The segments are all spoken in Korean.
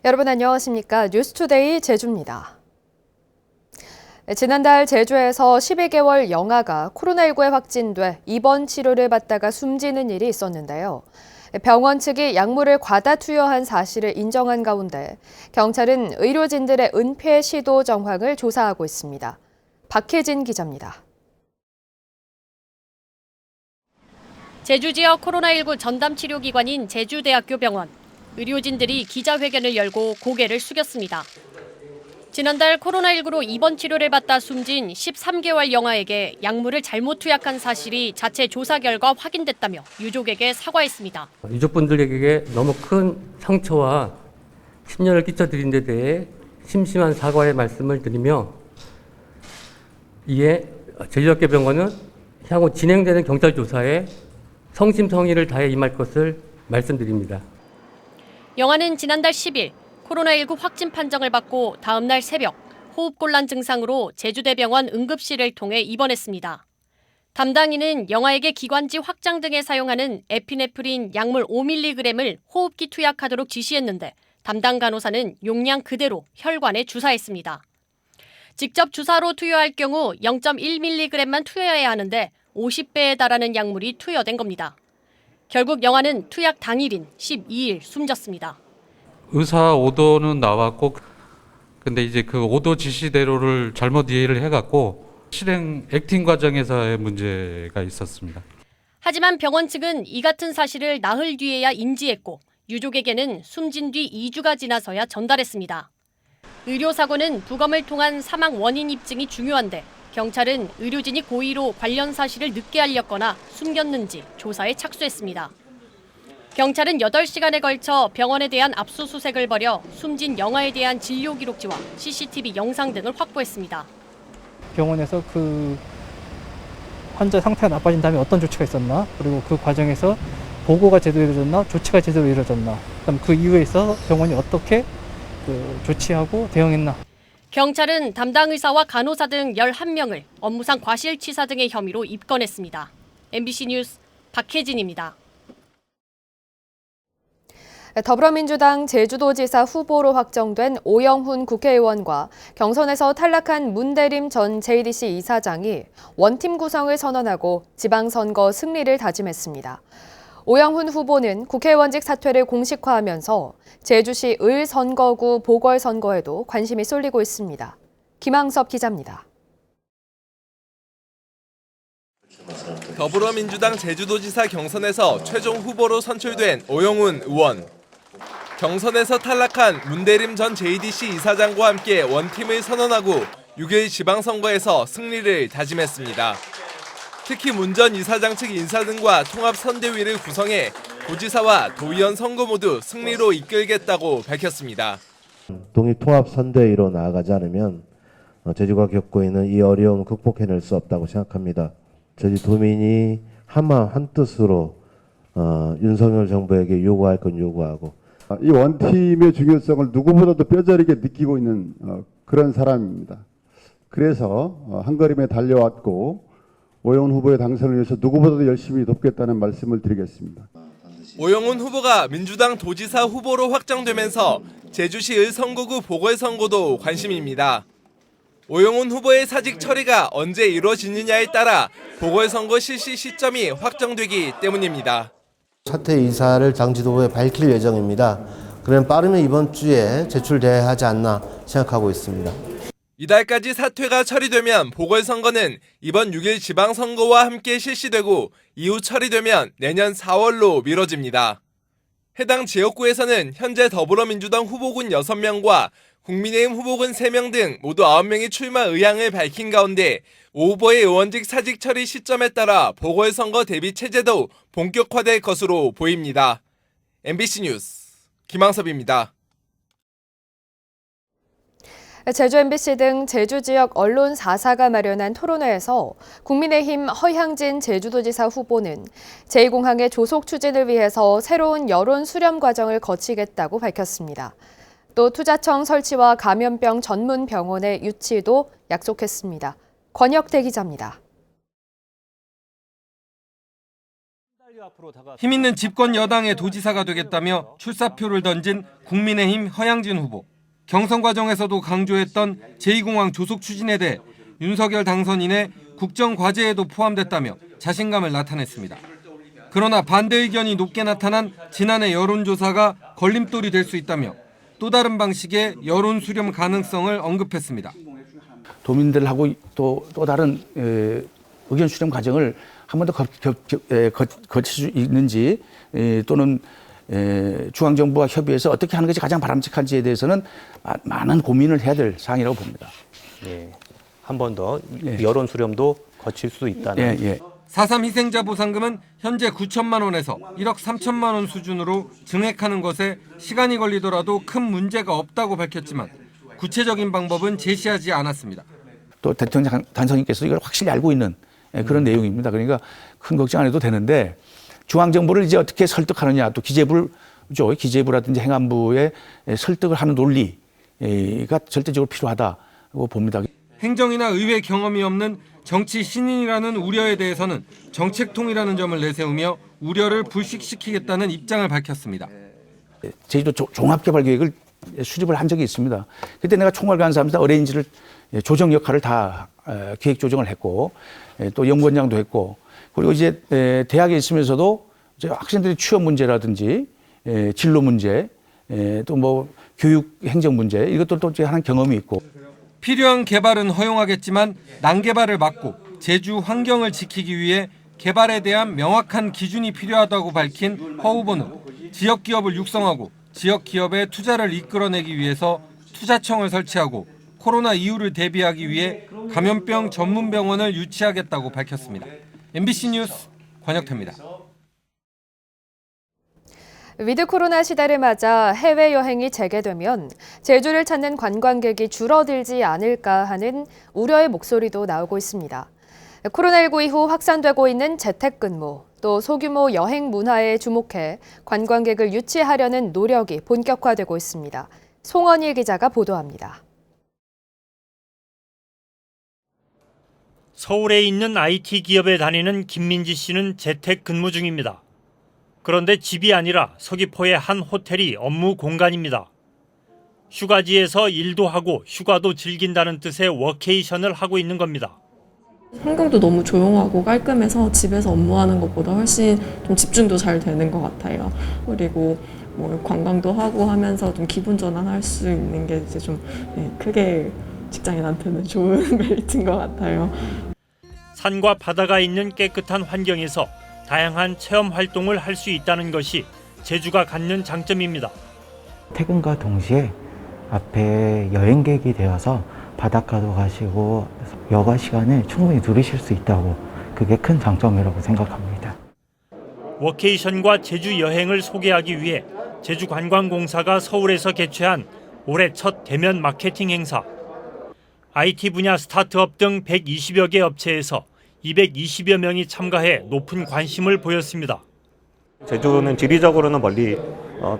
여러분 안녕하십니까? 뉴스투데이 제주입니다. 지난달 제주에서 12개월 영아가 코로나19에 확진돼 입원 치료를 받다가 숨지는 일이 있었는데요. 병원 측이 약물을 과다 투여한 사실을 인정한 가운데 경찰은 의료진들의 은폐 시도 정황을 조사하고 있습니다. 박혜진 기자입니다. 제주 지역 코로나19 전담 치료기관인 제주대학교 병원. 의료진들이 기자회견을 열고 고개를 숙였습니다. 지난달 코로나19로 입원 치료를 받다 숨진 13개월 영아에게 약물을 잘못 투약한 사실이 자체 조사 결과 확인됐다며 유족에게 사과했습니다. 유족분들에게 너무 큰 상처와 심려를 끼쳐드린 데 대해 심심한 사과의 말씀을 드리며 이에 제주학교병원은 향후 진행되는 경찰 조사에 성심성의를 다해 임할 것을 말씀드립니다. 영아는 지난달 10일 코로나19 확진 판정을 받고 다음 날 새벽 호흡곤란 증상으로 제주대병원 응급실을 통해 입원했습니다. 담당인은 영아에게 기관지 확장 등에 사용하는 에피네프린 약물 5mg을 호흡기 투약하도록 지시했는데 담당 간호사는 용량 그대로 혈관에 주사했습니다. 직접 주사로 투여할 경우 0.1mg만 투여해야 하는데 50배에 달하는 약물이 투여된 겁니다. 결국 영아는 투약 당일인 12일 숨졌습니다. 의사 오도는 나왔고 근데 이제 그 오도 지시대로를 잘못 이해를 해갖고 실행 액팅 과정에서의 문제가 있었습니다. 하지만 병원 측은 이 같은 사실을 나흘 뒤에야 인지했고 유족에게는 숨진 뒤 2주가 지나서야 전달했습니다. 의료사고는 부검을 통한 사망 원인 입증이 중요한데 경찰은 의료진이 고의로 관련 사실을 늦게 알렸거나 숨겼는지 조사에 착수했습니다. 경찰은 8시간에 걸쳐 병원에 대한 압수수색을 벌여 숨진 영아에 대한 진료 기록지와 CCTV 영상 등을 확보했습니다. 병원에서 그 환자 상태가 나빠진 다음에 어떤 조치가 있었나, 그리고 그 과정에서 보고가 제대로 이루어졌나, 조치가 제대로 이루어졌나, 그다음 그 이후에 있어서 병원이 어떻게 조치하고 대응했나. 경찰은 담당 의사와 간호사 등 11명을 업무상 과실치사 등의 혐의로 입건했습니다. MBC 뉴스 박혜진입니다. 더불어민주당 제주도지사 후보로 확정된 오영훈 국회의원과 경선에서 탈락한 문대림 전 JDC 이사장이 원팀 구성을 선언하고 지방선거 승리를 다짐했습니다. 오영훈 후보는 국회의원직 사퇴를 공식화하면서 제주시 을 선거구 보궐선거에도 관심이 쏠리고 있습니다. 김항섭 기자입니다. 더불어민주당 제주도지사 경선에서 최종 후보로 선출된 오영훈 의원. 경선에서 탈락한 문대림 전 JDC 이사장과 함께 원팀을 선언하고 6일 지방선거에서 승리를 다짐했습니다. 특히 문 전 이사장 측 인사 등과 통합선대위를 구성해 도지사와 도의원 선거 모두 승리로 이끌겠다고 밝혔습니다. 독립통합선대위로 나아가지 않으면 제주가 겪고 있는 이 어려움을 극복해낼 수 없다고 생각합니다. 제주도민이 한마음 한뜻으로 윤석열 정부에게 요구할 건 요구하고 이 원팀의 중요성을 누구보다도 뼈저리게 느끼고 있는 그런 사람입니다. 그래서 한걸음에 달려왔고 오영훈 후보의 당선을 위해서 누구보다도 열심히 돕겠다는 말씀을 드리겠습니다. 오영훈 후보가 민주당 도지사 후보로 확정되면서 제주시 을 선거구 보궐선거도 관심입니다. 오영훈 후보의 사직 처리가 언제 이루어지느냐에 따라 보궐선거 실시 시점이 확정되기 때문입니다. 사퇴 의사를 당 지도부에 밝힐 예정입니다. 그러면 빠르면 이번 주에 제출돼야 하지 않나 생각하고 있습니다. 이달까지 사퇴가 처리되면 보궐선거는 이번 6일 지방선거와 함께 실시되고 이후 처리되면 내년 4월로 미뤄집니다. 해당 지역구에서는 현재 더불어민주당 후보군 6명과 국민의힘 후보군 3명 등 모두 9명이 출마 의향을 밝힌 가운데 오 후보의 의원직 사직 처리 시점에 따라 보궐선거 대비 체제도 본격화될 것으로 보입니다. MBC 뉴스 김항섭입니다. 제주 MBC 등 제주 지역 언론 4사가 마련한 토론회에서 국민의힘 허향진 제주도지사 후보는 제2공항의 조속 추진을 위해서 새로운 여론 수렴 과정을 거치겠다고 밝혔습니다. 또 투자청 설치와 감염병 전문 병원의 유치도 약속했습니다. 권혁대 기자입니다. 힘있는 집권 여당의 도지사가 되겠다며 출사표를 던진 국민의힘 허양진 후보. 경선 과정에서도 강조했던 제2공항 조속 추진에 대해 윤석열 당선인의 국정 과제에도 포함됐다며 자신감을 나타냈습니다. 그러나 반대 의견이 높게 나타난 지난해 여론조사가 걸림돌이 될 수 있다며 또 다른 방식의 여론 수렴 가능성을 언급했습니다. 도민들하고 또 다른 의견 수렴 과정을 한 번 더 거칠 수 있는지 또는 중앙정부와 협의해서 어떻게 하는 것이 가장 바람직한지에 대해서는 많은 고민을 해야 될 사항이라고 봅니다. 예, 한 번 더 여론 수렴도 거칠 수 있다는. 4.3 희생자 보상금은 현재 9천만 원에서 1억 3천만 원 수준으로 증액하는 것에 시간이 걸리더라도 큰 문제가 없다고 밝혔지만 구체적인 방법은 제시하지 않았습니다. 또 대통령 당선인께서 이걸 확실히 알고 있는 그런 내용입니다. 그러니까 큰 걱정 안 해도 되는데 중앙정부를 이제 어떻게 설득하느냐, 또 기재부라든지 행안부에 설득을 하는 논리가 절대적으로 필요하다고 봅니다. 행정이나 의회 경험이 없는 정치 신인이라는 우려에 대해서는 정책통이라는 점을 내세우며 우려를 불식시키겠다는 입장을 밝혔습니다. 제주도 종합개발계획을 수립을 한 적이 있습니다. 그때 내가 총괄 간사하면서 어레인지를 조정 역할을 다 기획 조정을 했고 또 연구원장도 했고 그리고 이제 대학에 있으면서도 이제 학생들의 취업 문제라든지 진로 문제 또 뭐 교육 행정 문제 이것들도 하는 경험이 있고 필요한 개발은 허용하겠지만 난개발을 막고 제주 환경을 지키기 위해 개발에 대한 명확한 기준이 필요하다고 밝힌 허 후보는 지역 기업을 육성하고 지역 기업의 투자를 이끌어내기 위해서 투자청을 설치하고 코로나 이후를 대비하기 위해 감염병 전문 병원을 유치하겠다고 밝혔습니다. MBC 뉴스 권혁태입니다. 위드 코로나 시대를 맞아 해외여행이 재개되면 제주를 찾는 관광객이 줄어들지 않을까 하는 우려의 목소리도 나오고 있습니다. 코로나19 이후 확산되고 있는 재택근무, 또 소규모 여행 문화에 주목해 관광객을 유치하려는 노력이 본격화되고 있습니다. 송원일 기자가 보도합니다. 서울에 있는 IT 기업에 다니는 김민지 씨는 재택근무 중입니다. 그런데 집이 아니라 서귀포의 한 호텔이 업무 공간입니다. 휴가지에서 일도 하고 휴가도 즐긴다는 뜻의 워케이션을 하고 있는 겁니다. 환경도 너무 조용하고 깔끔해서 집에서 업무하는 것보다 훨씬 좀 집중도 잘 되는 것 같아요. 그리고 뭐 관광도 하고 하면서 좀 기분 전환할 수 있는 게 이제 좀 크게 직장인한테는 좋은 메리트인 것 같아요. 산과 바다가 있는 깨끗한 환경에서 다양한 체험 활동을 할 수 있다는 것이 제주가 갖는 장점입니다. 퇴근과 동시에 앞에 여행객이 되어서 바닷가도 가시고 여가 시간을 충분히 누리실 수 있다고 그게 큰 장점이라고 생각합니다. 워케이션과 제주 여행을 소개하기 위해 제주관광공사가 서울에서 개최한 올해 첫 대면 마케팅 행사. IT 분야 스타트업 등 120여 개 업체에서 220여 명이 참가해 높은 관심을 보였습니다. 제주는 지리적으로는 멀리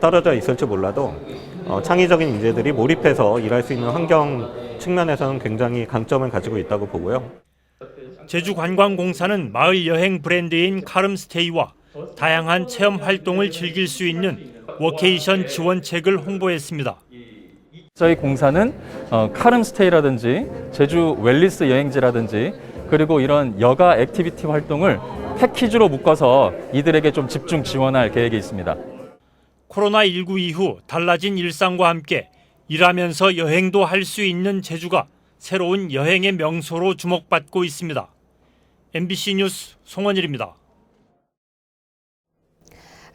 떨어져 있을지 몰라도 창의적인 인재들이 몰입해서 일할 수 있는 환경 측면에서는 굉장히 강점을 가지고 있다고 보고요. 제주관광공사는 마을 여행 브랜드인 카름스테이와 다양한 체험 활동을 즐길 수 있는 워케이션 지원책을 홍보했습니다. 저희 공사는 카름스테이라든지 제주 웰리스 여행지라든지 그리고 이런 여가 액티비티 활동을 패키지로 묶어서 이들에게 좀 집중 지원할 계획이 있습니다. 코로나19 이후 달라진 일상과 함께 일하면서 여행도 할 수 있는 제주가 새로운 여행의 명소로 주목받고 있습니다. MBC 뉴스 송원일입니다.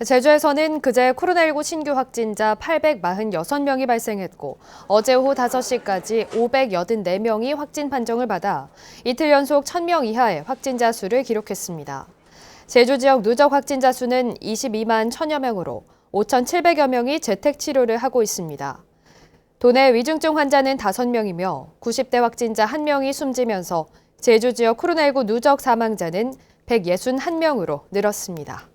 제주에서는 그제 코로나19 신규 확진자 846명이 발생했고 어제 오후 5시까지 584명이 확진 판정을 받아 이틀 연속 1,000명 이하의 확진자 수를 기록했습니다. 제주 지역 누적 확진자 수는 22만 1,000여 명으로 5,700여 명이 재택 치료를 하고 있습니다. 도내 위중증 환자는 5명이며 90대 확진자 1명이 숨지면서 제주 지역 코로나19 누적 사망자는 161명으로 늘었습니다.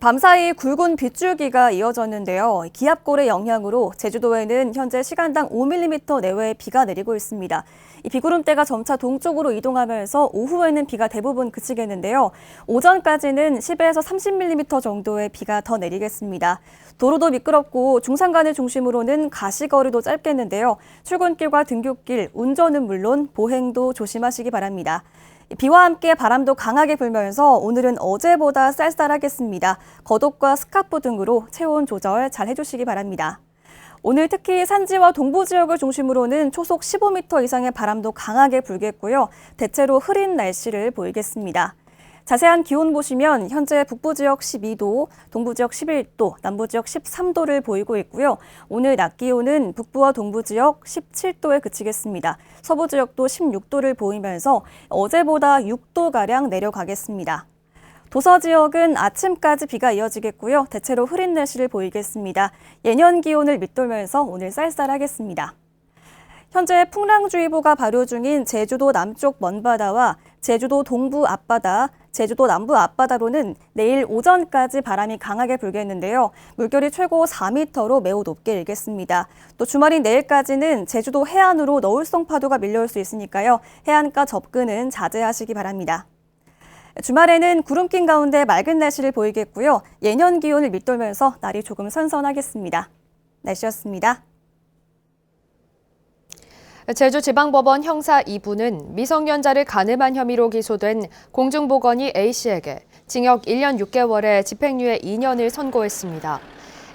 밤사이 굵은 빗줄기가 이어졌는데요. 기압골의 영향으로 제주도에는 현재 시간당 5mm 내외의 비가 내리고 있습니다. 이 비구름대가 점차 동쪽으로 이동하면서 오후에는 비가 대부분 그치겠는데요. 오전까지는 10에서 30mm 정도의 비가 더 내리겠습니다. 도로도 미끄럽고 중산간을 중심으로는 가시거리도 짧겠는데요. 출근길과 등굣길, 운전은 물론 보행도 조심하시기 바랍니다. 비와 함께 바람도 강하게 불면서 오늘은 어제보다 쌀쌀하겠습니다. 겉옷과 스카프 등으로 체온 조절 잘 해주시기 바랍니다. 오늘 특히 산지와 동부 지역을 중심으로는 초속 15m 이상의 바람도 강하게 불겠고요. 대체로 흐린 날씨를 보이겠습니다. 자세한 기온 보시면 현재 북부 지역 12도, 동부 지역 11도, 남부 지역 13도를 보이고 있고요. 오늘 낮 기온은 북부와 동부 지역 17도에 그치겠습니다. 서부 지역도 16도를 보이면서 어제보다 6도가량 내려가겠습니다. 도서 지역은 아침까지 비가 이어지겠고요. 대체로 흐린 날씨를 보이겠습니다. 예년 기온을 밑돌면서 오늘 쌀쌀하겠습니다. 현재 풍랑주의보가 발효 중인 제주도 남쪽 먼바다와 제주도 동부 앞바다, 제주도 남부 앞바다로는 내일 오전까지 바람이 강하게 불겠는데요. 물결이 최고 4m로 매우 높게 일겠습니다. 또 주말인 내일까지는 제주도 해안으로 너울성 파도가 밀려올 수 있으니까요. 해안가 접근은 자제하시기 바랍니다. 주말에는 구름 낀 가운데 맑은 날씨를 보이겠고요. 예년 기온을 밑돌면서 날이 조금 선선하겠습니다. 날씨였습니다. 제주지방법원 형사 2부는 미성년자를 간음한 혐의로 기소된 공중보건의 A씨에게 징역 1년 6개월에 집행유예 2년을 선고했습니다.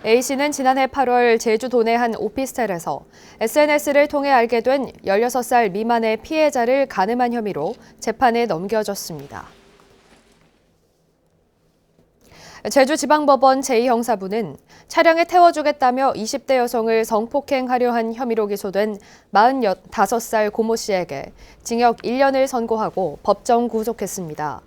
A씨는 지난해 8월 제주 도내 한 오피스텔에서 SNS를 통해 알게 된 16살 미만의 피해자를 간음한 혐의로 재판에 넘겨졌습니다. 제주지방법원 제2형사부는 차량에 태워주겠다며 20대 여성을 성폭행하려 한 혐의로 기소된 45살 고모 씨에게 징역 1년을 선고하고 법정 구속했습니다.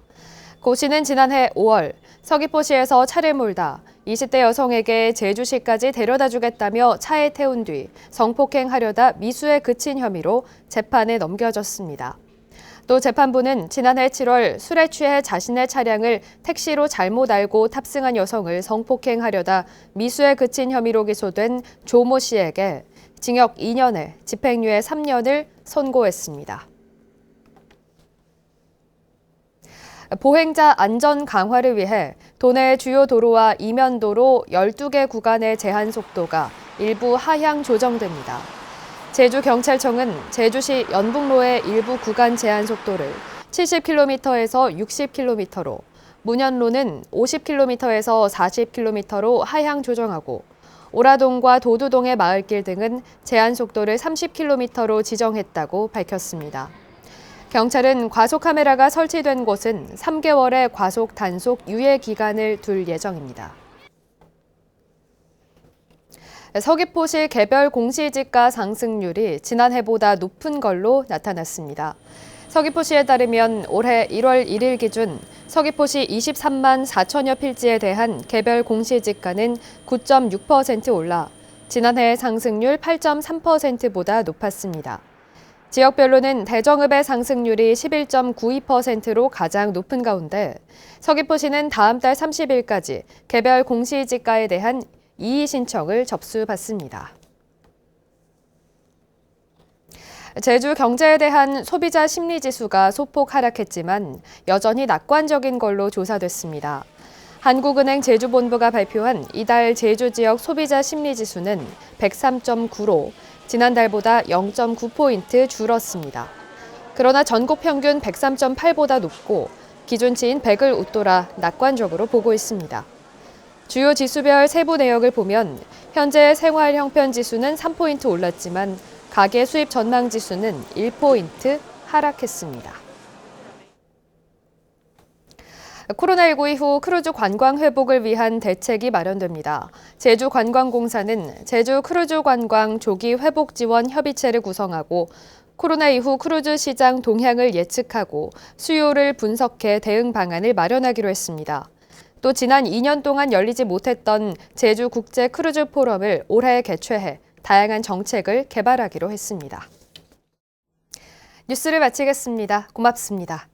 고 씨는 지난해 5월 서귀포시에서 차를 몰다 20대 여성에게 제주시까지 데려다 주겠다며 차에 태운 뒤 성폭행하려다 미수에 그친 혐의로 재판에 넘겨졌습니다. 또 재판부는 지난해 7월 술에 취해 자신의 차량을 택시로 잘못 알고 탑승한 여성을 성폭행하려다 미수에 그친 혐의로 기소된 조모 씨에게 징역 2년에 집행유예 3년을 선고했습니다. 보행자 안전 강화를 위해 도내 주요 도로와 이면도로 12개 구간의 제한 속도가 일부 하향 조정됩니다. 제주경찰청은 제주시 연북로의 일부 구간 제한 속도를 70km에서 60km로, 문현로는 50km에서 40km로 하향 조정하고 오라동과 도두동의 마을길 등은 제한 속도를 30km로 지정했다고 밝혔습니다. 경찰은 과속 카메라가 설치된 곳은 3개월의 과속 단속 유예 기간을 둘 예정입니다. 서귀포시 개별 공시지가 상승률이 지난해보다 높은 걸로 나타났습니다. 서귀포시에 따르면 올해 1월 1일 기준 서귀포시 23만 4천여 필지에 대한 개별 공시지가는 9.6% 올라 지난해 상승률 8.3%보다 높았습니다. 지역별로는 대정읍의 상승률이 11.92%로 가장 높은 가운데 서귀포시는 다음 달 30일까지 개별 공시지가에 대한 이의 신청을 접수받습니다. 제주 경제에 대한 소비자 심리지수가 소폭 하락했지만 여전히 낙관적인 걸로 조사됐습니다. 한국은행 제주본부가 발표한 이달 제주 지역 소비자 심리지수는 103.9로 지난달보다 0.9포인트 줄었습니다. 그러나 전국 평균 103.8보다 높고 기준치인 100을 웃돌아 낙관적으로 보고 있습니다. 주요 지수별 세부 내역을 보면 현재 생활 형편 지수는 3포인트 올랐지만 가계 수입 전망 지수는 1포인트 하락했습니다. 코로나19 이후 크루즈 관광 회복을 위한 대책이 마련됩니다. 제주관광공사는 제주 크루즈 관광 조기 회복 지원 협의체를 구성하고 코로나 이후 크루즈 시장 동향을 예측하고 수요를 분석해 대응 방안을 마련하기로 했습니다. 또 지난 2년 동안 열리지 못했던 제주 국제 크루즈 포럼을 올해 개최해 다양한 정책을 개발하기로 했습니다. 뉴스를 마치겠습니다. 고맙습니다.